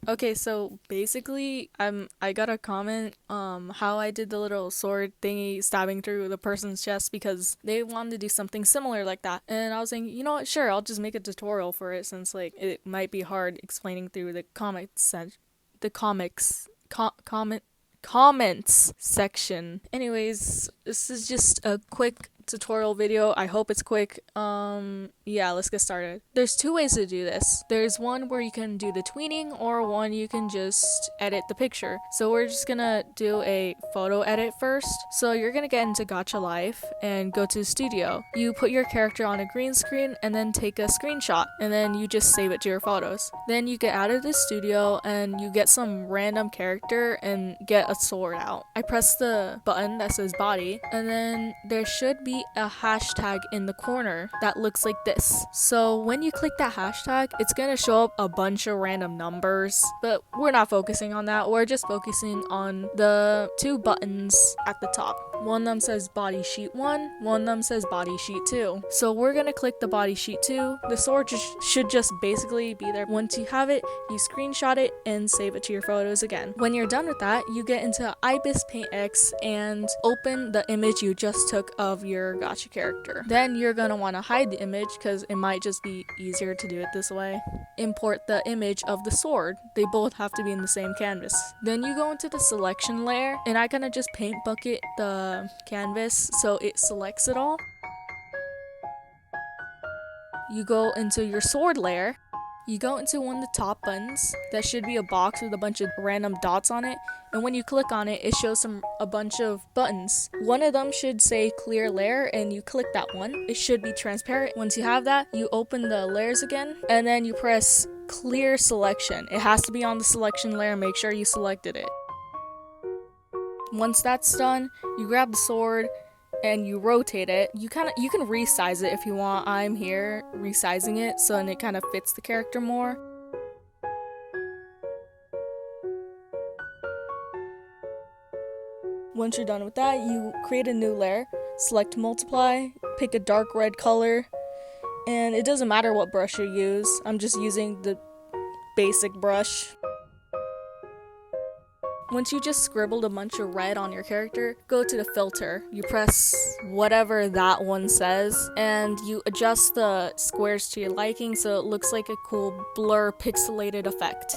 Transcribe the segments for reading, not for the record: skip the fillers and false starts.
Okay, so basically, I got a comment how I did the little sword thingy stabbing through the person's chest because they wanted to do something similar like that. And I was saying, you know what, sure, I'll just make a tutorial for it since like it might be hard explaining through the comments section. Anyways, this is just a quick tutorial video. I hope it's quick. Yeah, let's get started. There's two ways to do this. There's one where you can do the tweening, or one you can just edit the picture. So we're just gonna do a photo edit first. So you're gonna get into Gacha Life and go to studio. You put your character on a green screen and then take a screenshot, and then you just save it to your photos. Then you get out of the studio and you get some random character and get a sword out. I press the button that says body, and then there should be a hashtag in the corner that looks like this. So when you click that hashtag, it's gonna show up a bunch of random numbers, but we're not focusing on that. We're just focusing on the two buttons at the top. One of them says body sheet 1, one of them says body sheet 2. So we're gonna click the body sheet 2. The sword should just basically be there. Once you have it, you screenshot it and save it to your photos again. When you're done with that, you get into Ibis Paint X and open the image you just took of your gacha character. Then you're gonna want to hide the image because it might just be easier to do it this way. Import the image of the sword. They both have to be in the same canvas. Then you go into the selection layer, and I kind of just paint bucket the canvas so it selects it all. You go into your sword layer. You go into one of the top buttons. That should be a box with a bunch of random dots on it. And when you click on it, it shows a bunch of buttons. One of them should say clear layer, and you click that one. It should be transparent. Once you have that, you open the layers again, and then you press clear selection. It has to be on the selection layer. Make sure you selected it. Once that's done, you grab the sword and you rotate it. You can resize it if you want. I'm here resizing it so then it kind of fits the character more. Once you're done with that, you create a new layer, select multiply, pick a dark red color, and it doesn't matter what brush you use. I'm just using the basic brush. Once you just scribbled a bunch of red on your character, go to the filter. You press whatever that one says, and you adjust the squares to your liking so it looks like a cool blur pixelated effect.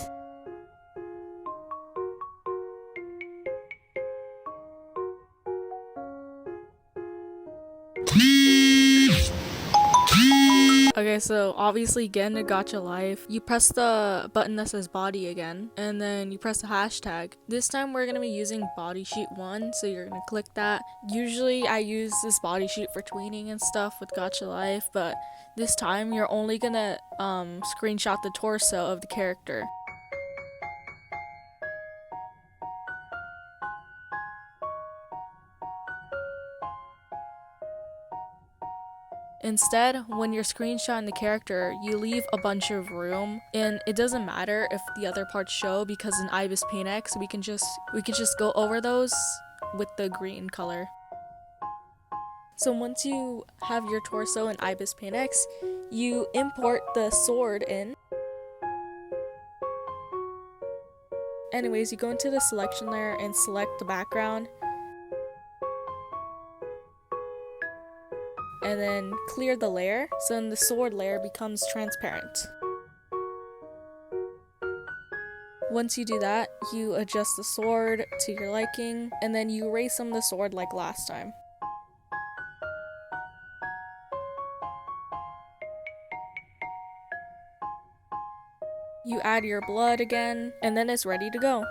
Okay, so obviously get into Gacha Life. You press the button that says body again, and then you press the hashtag. This time we're gonna be using body sheet 1, so you're gonna click that. Usually I use this body sheet for tweening and stuff with Gacha Life, but this time you're only gonna screenshot the torso of the character. Instead, when you're screenshotting the character, you leave a bunch of room, and it doesn't matter if the other parts show because in Ibis Paint X we can just go over those with the green color. So once you have your torso in Ibis Paint X, you import the sword in. Anyways, you go into the selection layer and select the background. And then clear the layer, so then the sword layer becomes transparent. Once you do that, you adjust the sword to your liking, and then you erase some of the sword like last time. You add your blood again, and then it's ready to go.